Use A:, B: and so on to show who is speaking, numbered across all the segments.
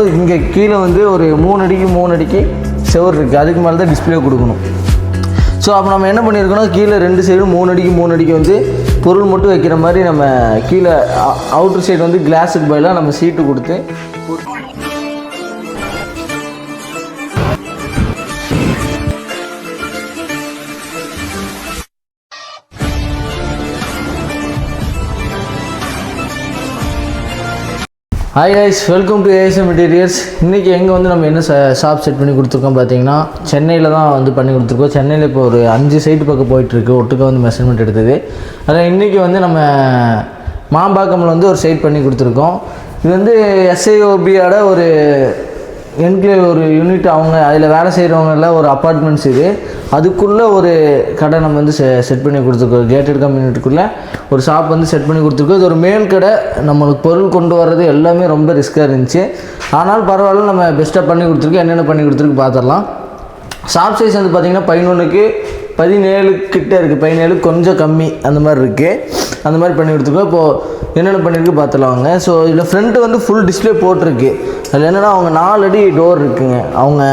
A: போகும்போது இங்கே கீழே வந்து ஒரு 3 அடிக்கு 3 அடிக்கு செவர் இருக்குது, அதுக்கு மேலே தான் டிஸ்பிளே கொடுக்கணும். ஸோ அப்போ நம்ம என்ன பண்ணியிருக்கோன்னா கீழே 2 சைடும் 3 அடிக்கு 3 அடிக்கு வந்து பொருள் மட்டும் வைக்கிற மாதிரி நம்ம கீழே அவுட்ரு சைடு வந்து கிளாஸுக்கு பதிலாக நம்ம சீட்டு கொடுத்து hi guys, welcome to ASM materials. இன்றைக்கி எங்கே வந்து நம்ம என்ன ஷாப் செட் பண்ணி கொடுத்துருக்கோம் பார்த்தீங்கன்னா சென்னையில் தான் வந்து பண்ணி கொடுத்துருக்கோம். சென்னையில் இப்போ ஒரு 5 சைட்டு பக்கம் போயிட்டுருக்கு, ஒட்டுக்க வந்து மெஷர்மெண்ட் எடுத்தது. அதில் இன்றைக்கி வந்து நம்ம மாம்பாக்கமில் வந்து ஒரு சைட் பண்ணி கொடுத்துருக்கோம். இது வந்து எஸ்ஐஓபியோட ஒரு என்க்ளேவ் ஒரு யூனிட், அவங்க அதில் வேலை செய்கிறவங்கள ஒரு அப்பார்ட்மெண்ட்ஸ் இது, அதுக்குள்ளே ஒரு கடை நம்ம வந்து செட் பண்ணி கொடுத்துருக்கோம். கேட்டட் கம்யூனிட்டிக்குள்ளே ஒரு ஷாப் வந்து செட் பண்ணி கொடுத்துருக்கோம். இது ஒரு மேல் கடை. நம்மளுக்கு பொருள் கொண்டு வர்றது எல்லாமே ரொம்ப ரிஸ்க்காக இருந்துச்சு, ஆனால் பரவாயில்ல நம்ம பெஸ்ட்டாக பண்ணி கொடுத்துருக்கோம். என்னென்ன பண்ணி கொடுத்துருக்கு பார்த்துடலாம். ஷாப் சைஸ் வந்து பார்த்திங்கன்னா 11க்கு 17 கிட்டே இருக்குது, 17 கொஞ்சம் கம்மி அந்த மாதிரி இருக்குது. அந்த மாதிரி பண்ணி கொடுத்துருக்கோம். இப்போது என்னென்ன பண்ணியிருக்கு பார்த்துலாங்க. ஸோ இதில் ஃப்ரண்ட்டு வந்து ஃபுல் டிஸ்பிளே போட்டிருக்கு. அதில் என்னென்னா அவங்க 4 அடி டோர் இருக்குங்க, அவங்க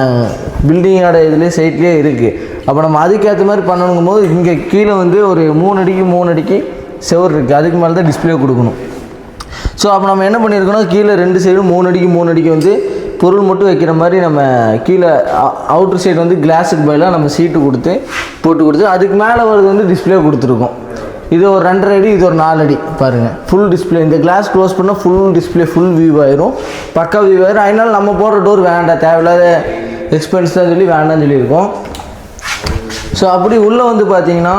A: பில்டிங்கோட இதுலேயே சைட்லேயே இருக்குது. அப்போ நம்ம அதுக்கேற்ற மாதிரி பண்ணணுங்கும் போது இங்கே கீழே வந்து ஒரு 3 அடிக்கு 3 அடிக்கு செவர் இருக்குது, அதுக்கு மேலே தான் டிஸ்பிளே கொடுக்கணும். ஸோ அப்போ நம்ம என்ன பண்ணியிருக்கோன்னா கீழே 2 சைடும் 3 அடிக்கு 3 அடிக்கு வந்து பொருள் மட்டும் வைக்கிற மாதிரி நம்ம கீழே அவுட்ரு சைடு வந்து கிளாஸுக்கு பதிலாக நம்ம சீட்டு கொடுத்து போட்டு கொடுத்து அதுக்கு மேலே வருது வந்து டிஸ்பிளே கொடுத்துருக்கோம். இது ஒரு 2.5 அடி, இது ஒரு 4 அடி பாருங்கள். ஃபுல் டிஸ்பிளே, இந்த கிளாஸ் க்ளோஸ் பண்ணால் ஃபுல் டிஸ்பிளே ஃபுல் வியூ ஆயிரும், பக்கா வியூ ஆயிரும். அதனால நம்ம போடுற டோர் வேண்டாம், தேவையில்லாத எக்ஸ்பென்ஸ் தான் சொல்லி வேண்டாம்னு சொல்லியிருக்கோம். ஸோ அப்படி உள்ளே வந்து பார்த்தீங்கன்னா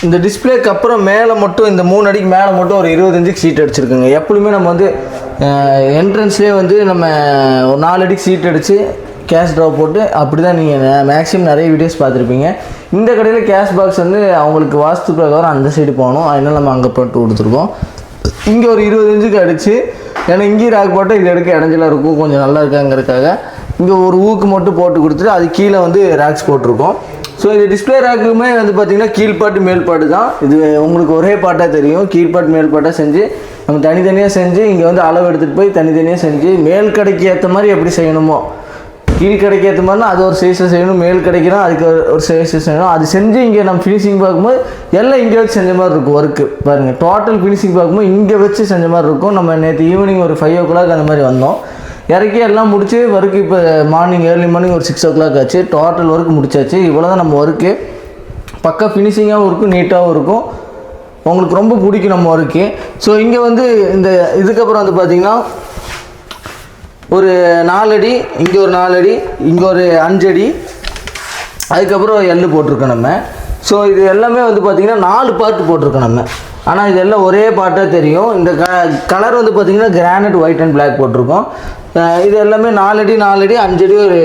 A: இந்த டிஸ்பிளேக்கு அப்புறம் மேலே மட்டும் இந்த 3 அடிக்கு மேலே மட்டும் ஒரு 20 இன்ச்சுக்கு சீட் அடிச்சிருக்குங்க. எப்பவுமே நம்ம வந்து என்ட்ரன்ஸ்லேயே வந்து நம்ம ஒரு 4 அடிக்கு சீட் அடித்து கேஷ் ட்ராப் போட்டு அப்படி தான் நீங்கள் மேக்ஸிமம் நிறைய வீடியோஸ் பார்த்துருப்பீங்க. இந்த கடையில் கேஷ் பாக்ஸ் வந்து அவங்களுக்கு வாஸ்து பிரகாரம் அந்த சைடு போகணும், அதனால் நம்ம அங்கே போட்டு கொடுத்துருக்கோம். இங்கே ஒரு 20 இன்ச்சுக்கு அடித்து, ஏன்னா இங்கேயும் ராக் போட்டால் இது எடுக்க இடைஞ்சலாக இருக்கும், கொஞ்சம் நல்லா இருக்காங்கிறதுக்காக இங்கே ஒரு ஊக்கு மட்டும் போட்டு கொடுத்துட்டு அது கீழே வந்து ரேக்ஸ் போட்டிருக்கோம். ஸோ இந்த டிஸ்பிளே ரேக்குமே வந்து பார்த்திங்கன்னா கீழ்பாட்டு மேல்பாட்டு தான். இது உங்களுக்கு ஒரே பாட்டாக தெரியும், கீழ்பாட்டு மேல்பாட்டாக செஞ்சு நம்ம தனித்தனியாக செஞ்சு இங்கே வந்து அளவு எடுத்துகிட்டு போய் தனித்தனியாக செஞ்சு மேல் கடைக்கு ஏற்ற மாதிரி எப்படி செய்யணுமோ, கீழ் கடைக்கு ஏற்ற மாதிரினா அது ஒரு சைஸில் செய்யணும், மேல் கடைக்குனா அதுக்கு ஒரு சைஸில் செய்யணும். அது செஞ்சு இங்கே நம்ம ஃபினிஷிங் பார்க்கும்போது எல்லாம் இங்கே வச்சு செஞ்ச மாதிரி இருக்கும். ஒர்க்கு பாருங்கள், டோட்டல் ஃபினிஷிங் பார்க்கும்போது இங்கே வச்சு செஞ்ச மாதிரி இருக்கும். நம்ம நேற்று ஈவினிங் ஒரு 5 o'clock அந்த மாதிரி வந்தோம், இறக்கி எல்லாம் முடிச்சு ஒர்க்கு. இப்போ ஏர்லி மார்னிங் ஒரு 6 o'clock ஆச்சு, டோட்டல் ஒர்க் முடிச்சாச்சு. இவ்வளோ தான் நம்ம ஒர்க்கு. பக்கா ஃபினிஷிங்காகவும் இருக்கும், நீட்டாகவும் இருக்கும், உங்களுக்கு ரொம்ப பிடிக்கும் நம்ம ஒர்க்கு. ஸோ இங்கே வந்து இந்த இதுக்கப்புறம் வந்து பார்த்திங்கன்னா ஒரு 4 அடி, இங்கே ஒரு 4 அடி, இங்கே ஒரு 5 அடி, அதுக்கப்புறம் எள்ளு போட்டிருக்கோம் நம்ம. ஸோ இது எல்லாமே வந்து பார்த்திங்கன்னா 4 பார்ட்டு போட்டிருக்கோம் நம்ம. ஆனால் இது எல்லாம் ஒரே பார்ட்டாக தெரியும். இந்த கலர் வந்து பார்த்திங்கன்னா கிரானைட் ஒயிட் அண்ட் பிளாக் போட்டிருக்கோம். இது எல்லாமே 4 அடி 4 அடி 5 அடி ஒரு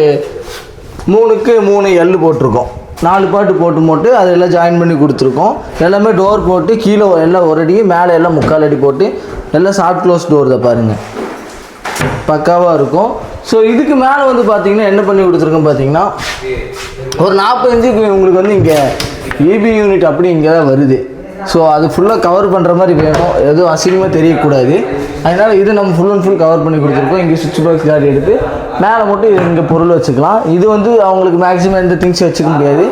A: 3க்கு 3 எள்ளு போட்டிருக்கோம். 4 பார்ட்டு போட்டு அதெல்லாம் ஜாயின் பண்ணி கொடுத்துருக்கோம். எல்லாமே டோர் போட்டு கீழே எல்லாம் 1 அடி, மேலே எல்லாம் 3/4 அடி போட்டு எல்லாம் சாஃப்ட் க்ளோஸ் டோர் தான் பாருங்கள், பக்காவாக இருக்கும். ஸோ இதுக்கு மேலே வந்து பார்த்திங்கன்னா என்ன பண்ணி கொடுத்துருக்கோம் பார்த்தீங்கன்னா ஒரு 40 இன்ச்சுக்கு உங்களுக்கு வந்து இங்கே ஏபி யூனிட் அப்படி இங்கே தான் வருது. ஸோ அது ஃபுல்லாக கவர் பண்ணுற மாதிரி வேணும், எதுவும் அசிங்கமாக தெரியக்கூடாது. அதனால் இது நம்ம ஃபுல் அண்ட் ஃபுல் கவர் பண்ணி கொடுத்துருக்கோம். இங்கே சுவிட்ச் பாக்ஸ் கார்டு எடுத்து மேலே மட்டும் இங்கே பொருள் வச்சுக்கலாம். இது வந்து அவங்களுக்கு மேக்ஸிமம் எந்த திங்ஸ் வச்சுக்க முடியாது.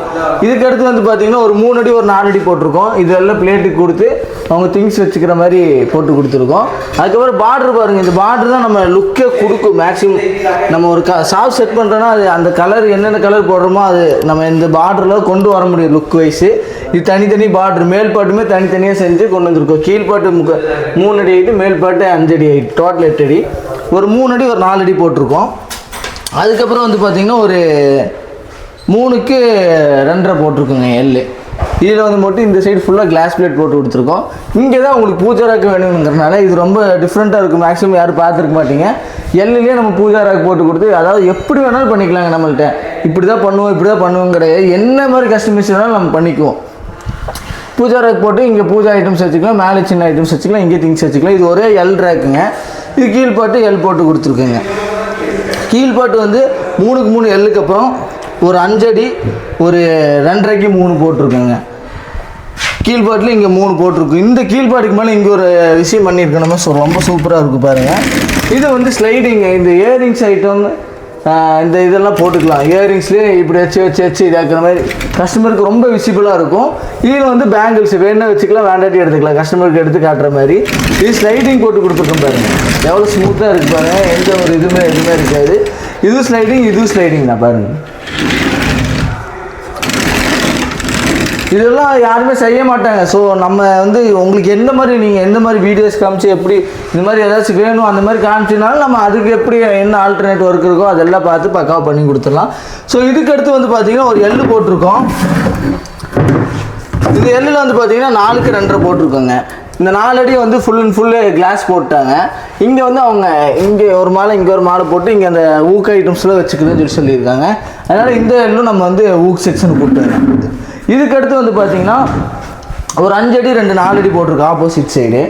A: இதுக்கடுத்து வந்து பார்த்திங்கன்னா ஒரு 3 அடி ஒரு 4 அடி போட்டிருக்கோம். இதெல்லாம் பிளேட்டுக்கு கொடுத்து அவங்க திங்ஸ் வச்சுக்கிற மாதிரி போட்டு கொடுத்துருக்கோம். அதுக்கப்புறம் பார்டர் பாருங்கள், இந்த பார்டர் தான் நம்ம லுக்கே கொடுக்கும். மேக்ஸிமம் நம்ம ஒரு ஷாப் செட் பண்ணுறோன்னா அது அந்த கலர் என்னென்ன கலர் போடுறோமோ அது நம்ம இந்த பார்டரில் கொண்டு வர முடியும் லுக் வைஸு. இது தனித்தனி பார்டர், மேல் பாட்டுமே தனித்தனியாக செஞ்சு கொண்டு வந்திருக்கோம். கீழ்பாட்டு 3 அடி ஆகிட்டு, மேல் பாட்டு 5 அடி ஆகிட்டு, டோட்டல் 8 அடி, ஒரு 3 அடி ஒரு 4 அடி போட்டிருக்கோம். அதுக்கப்புறம் வந்து பார்த்திங்கன்னா ஒரு 3க்கு 2.5 போட்டிருக்கோங்க எள்ளு. இதில் வந்து மட்டும் இந்த சைடு ஃபுல்லாக கிளாஸ் பிளேட் போட்டு கொடுத்துருக்கோம். இங்கே தான் உங்களுக்கு பூஜா ராக்கு வேணுங்கிறனால இது ரொம்ப டிஃப்ரெண்ட்டாக இருக்கும். மேக்ஸிமம் யாரும் பார்த்துருக்க மாட்டீங்க. எல்லுலேயே நம்ம பூஜா ராக்கு போட்டு கொடுத்து, அதாவது எப்படி வேணாலும் பண்ணிக்கலாங்க. நம்மள்கிட்ட இப்படி தான் பண்ணுவோம், இப்படி தான் பண்ணுவோம் கிடையாது, என்ன மாதிரி கஸ்டமைஸ் வேணாலும் நம்ம பண்ணிக்குவோம். பூஜா ரேக் போட்டு இங்கே பூஜா ஐட்டம்ஸ் வச்சுக்கலாம், மேலே சின்ன ஐட்டம்ஸ் வச்சுக்கலாம், இங்கே திங்ஸ் வச்சுக்கலாம். இது ஒரே எல் ரேக்குங்க. இது கீழ்பாட்டு எல் போட்டு கொடுத்துருக்குங்க. கீழ்பாட்டு வந்து 3க்கு 3 எல்லுக்கு அப்புறம் ஒரு 5 அடி ஒரு 2.5க்கு 3 போட்டிருக்கோங்க. கீழ்பாட்டில் இங்கே 3 போட்டிருக்கும். இந்த கீழ்பாட்டுக்கு மேலே இங்கே ஒரு விஷயம் பண்ணியிருக்கோம் நம்ம. ஸோ ரொம்ப சூப்பராக இருக்குது பாருங்கள். இது வந்து ஸ்லைடிங், இந்த இயரிங்ஸ் ஐட்டம் இந்த இதெல்லாம் போட்டுக்கலாம். இயரிங்ஸ்லேயே இப்படி வச்சு இதாக்குற மாதிரி கஸ்டமருக்கு ரொம்ப விசிபிளாக இருக்கும். இதில் வந்து பேங்கிள்ஸ் வேணா வச்சுக்கலாம், வேண்டாட்டி எடுத்துக்கலாம், கஸ்டமருக்கு எடுத்து காட்டுற மாதிரி. இது ஸ்லைடிங் போட்டு கொடுத்துருக்கோம் பாருங்கள், எவ்வளோ ஸ்மூத்தாக இருக்குது பாருங்கள். எந்த ஒரு எதுவுமே இருக்காது. இது ஸ்லைடிங் தான் பாருங்கள். இதெல்லாம் யாருமே செய்ய மாட்டாங்க. ஸோ நம்ம வந்து உங்களுக்கு எந்த மாதிரி நீங்கள் எந்த மாதிரி வீடியோஸ் காமிச்சு எப்படி இந்த மாதிரி ஏதாச்சும் வேணும் அந்த மாதிரி காமிச்சினாலும் நம்ம அதுக்கு எப்படி என்ன ஆல்டர்னேட் ஒர்க் இருக்கோ அதெல்லாம் பார்த்து பக்காவாக பண்ணி கொடுத்துடலாம். ஸோ இதுக்கு அடுத்து வந்து பார்த்திங்கன்னா ஒரு எள்ளு போட்டிருக்கோம். இந்த எள்ளில் வந்து பார்த்திங்கன்னா 4க்கு 2.5 போட்டிருக்கோங்க. இந்த 4 அடி வந்து ஃபுல் அண்ட் ஃபுல்லு கிளாஸ் போட்டாங்க. இங்கே வந்து அவங்க இங்கே ஒரு மாலை இங்கே ஒரு மாலை போட்டு இங்கே அந்த ஊக்கு ஐட்டம்ஸ்லாம் வச்சுக்குதுன்னு சொல்லியிருக்காங்க. அதனால் இந்த எள்ளும் நம்ம வந்து ஊக்கு செக்ஷன் போட்டுருங்க. இதுக்கு அடுத்து வந்து பார்த்தீங்கன்னா ஒரு 5 அடி 4 அடி போட்டிருக்கோம் ஆப்போசிட் சைடு.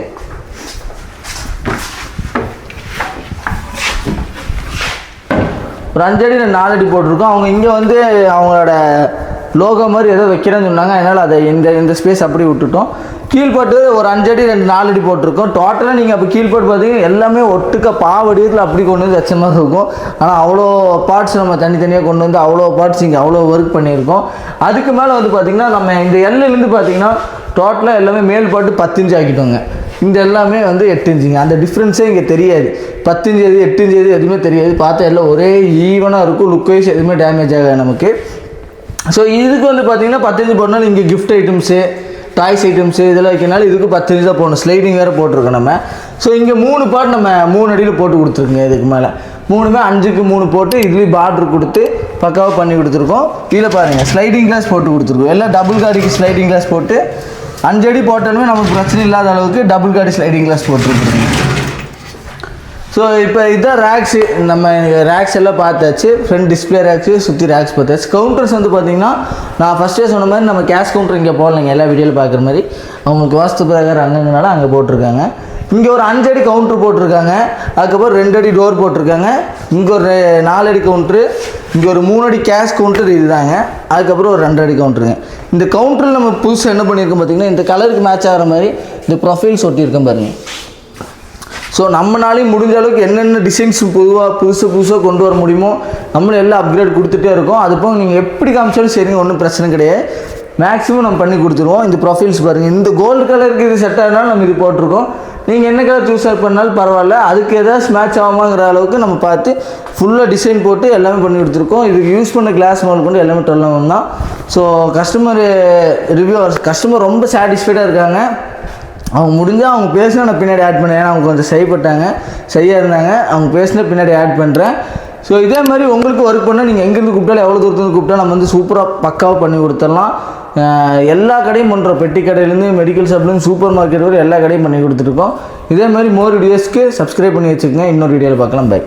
A: ஒரு 5 அடி 4 அடி போட்டிருக்கோம். அவங்க இங்கே வந்து அவங்களோட லோகோ மாதிரி ஏதோ வைக்கிறேன்னு சொன்னாங்க. அதனால் அதை இந்த ஸ்பேஸ் அப்படி விட்டுட்டோம். கீழ்பாட்டு ஒரு 5 அடி 4 அடி போட்டிருக்கோம். டோட்டலாக நீங்கள் அப்போ கீழ்பாட்டு பார்த்தீங்கன்னா எல்லாமே ஒட்டுக்க பாவடியத்தில் அப்படி கொண்டு வந்து வச்ச மாதிரி இருக்கும். ஆனால் அவ்வளோ பார்ட்ஸ் நம்ம தனித்தனியாக கொண்டு வந்து அவ்வளோ பார்ட்ஸ் இங்கே அவ்வளோ ஒர்க் பண்ணியிருக்கோம். அதுக்கு மேலே வந்து பார்த்திங்கன்னா நம்ம இந்த எல்லுலேருந்து பார்த்திங்கன்னா டோட்டலாக எல்லாமே மேல் பாட்டு 10 இன்ச்சு ஆக்கிட்டோங்க. இந்த எல்லாமே வந்து 8 இன்ச்சுங்க. அந்த டிஃப்ரென்ஸே இங்கே தெரியாது. 10 இன்ச்சு எது 8 இன்ச்சு எது எதுவுமே தெரியாது. பார்த்தா எல்லாம் ஒரே ஈவனாக இருக்கும். லுக் வைஸ் எதுவுமே டேமேஜ் ஆகாது நமக்கு. ஸோ இதுக்கு வந்து பார்த்திங்கன்னா 10 இன்ச்சு போடனாலும் இங்கே கிஃப்ட் ஐட்டம்ஸு டாய்ஸ் ஐட்டம்ஸு இதெல்லாம் வைக்கனாலும் இதுக்கு 10 இன்ச்சு தான் போடணும். ஸ்லைடிங் வேறு போட்டிருக்கோம் நம்ம. ஸோ இங்கே 3 பார்ட் நம்ம 3 அடியில் போட்டு கொடுத்துருக்குங்க. இதுக்கு மேலே 3மே 5க்கு 3 போட்டு இதுலேயும் பார்டர் கொடுத்து பக்காவாக பண்ணி கொடுத்துருக்கோம். இதில் பாருங்கள் ஸ்லைடிங் கிளாஸ் போட்டு கொடுத்துருக்கோம். எல்லாம் டபுள் காடிக்கு ஸ்லைடிங் கிளாஸ் போட்டு 5 அடி போட்டாலுமே நமக்கு பிரச்சனை இல்லாத அளவுக்கு டபுள் காடி ஸ்லைடிங் கிளாஸ் போட்டுருக்குறோங்க. ஸோ இப்போ இதுதான் ரேக்ஸு. நம்ம ரேக்ஸ் எல்லாம் பார்த்தாச்சு. ஃப்ரண்ட் டிஸ்பிளே ரேக்ஸு சுற்றி ரேக்ஸ் பார்த்தாச்சு. கவுண்டர்ஸ் வந்து பார்த்திங்கன்னா நான் ஃபஸ்ட்டே சொன்ன மாதிரி நம்ம கேஷ் கவுண்டர் இங்கே போடலைங்க. எல்லா வீடியோவில் பார்க்குற மாதிரி அவங்களுக்கு வாஸ்து பிரகாரம் அங்கங்கனால அங்கே போட்டிருக்காங்க. இங்கே ஒரு 5 அடி கவுண்ட்ரு போட்டிருக்காங்க. அதுக்கப்புறம் 2 அடி டோர் போட்டிருக்காங்க. இங்கே ஒரு 4 அடி கவுண்ட்ரு, இங்கே ஒரு 3 அடி கேஷ் கவுண்டர் இதுதாங்க. அதுக்கப்புறம் ஒரு 2 அடி கவுண்ட்ருங்க. இந்த கவுண்டரில் நம்ம புதுசாக என்ன பண்ணியிருக்கோம் பார்த்திங்கன்னா இந்த கலருக்கு மேட்ச் ஆகிற மாதிரி இந்த ப்ரொஃபைல்ஸ் ஒட்டியிருக்கோம் பாருங்கள். ஸோ நம்மளாலையும் முடிஞ்ச அளவுக்கு என்னென்ன டிசைன்ஸ் புதுசாக கொண்டு வர முடியுமோ நம்மளும் எல்லாம் அப்கிரேட் கொடுத்துட்டே இருக்கோம். அது போக நீங்கள் எப்படி காமிச்சாலும் சரிங்க, ஒன்றும் பிரச்சனை கிடையாது. மேக்ஸிமம் நம்ம பண்ணி கொடுத்துருவோம். இந்த ப்ரொஃபைல்ஸ் பாருங்கள். இந்த கோல்டு கலருக்கு இது செட் ஆகினாலும் நம்ம இது போட்டிருக்கோம். நீங்கள் என்ன கலர் சூஸ் பண்ணாலும் பரவாயில்ல. அதுக்கு எதாவது மேட்ச் ஆகாமாங்கிற அளவுக்கு நம்ம பார்த்து ஃபுல்லாக டிசைன் போட்டு எல்லாமே பண்ணி கொடுத்துருக்கோம். இதுக்கு யூஸ் பண்ண கிளாஸ் மால் கொண்டு எல்லாமே 12 தான். ஸோ கஸ்டமர் ரொம்ப சாட்டிஸ்ஃபைடாக இருக்காங்க. அவங்க முடிஞ்சால் அவங்க பேசினா நான் பின்னாடி ஆட் பண்ணேன். ஏன்னா அவங்க கொஞ்சம் செய்யாக இருந்தாங்க. அவங்க பேசினா பின்னாடி ஆட் பண்ணுறேன். ஸோ இதே மாதிரி உங்களுக்கு ஒர்க் பண்ணால் நீங்கள் எங்கேருந்து கூப்பிட்டாலும் எவ்வளோ தூரத்துலேருந்து கூப்பிட்டாலும் நம்ம வந்து சூப்பராக பக்காவாக பண்ணி கொடுத்துடலாம். எல்லா கடையும் பண்ணுறோம். பெட்டி கடையிலேருந்து மெடிக்கல் ஷாப்லேருந்து சூப்பர் மார்க்கெட் வரை எல்லா கடையும் பண்ணி கொடுத்துருக்கோம். இதே மாதிரி மோர் வீடியோஸ்க்கு சப்ஸ்கிரைப் பண்ணி வச்சுக்கோங்க. இன்னொரு வீடியோவில் பார்க்கலாம். பை.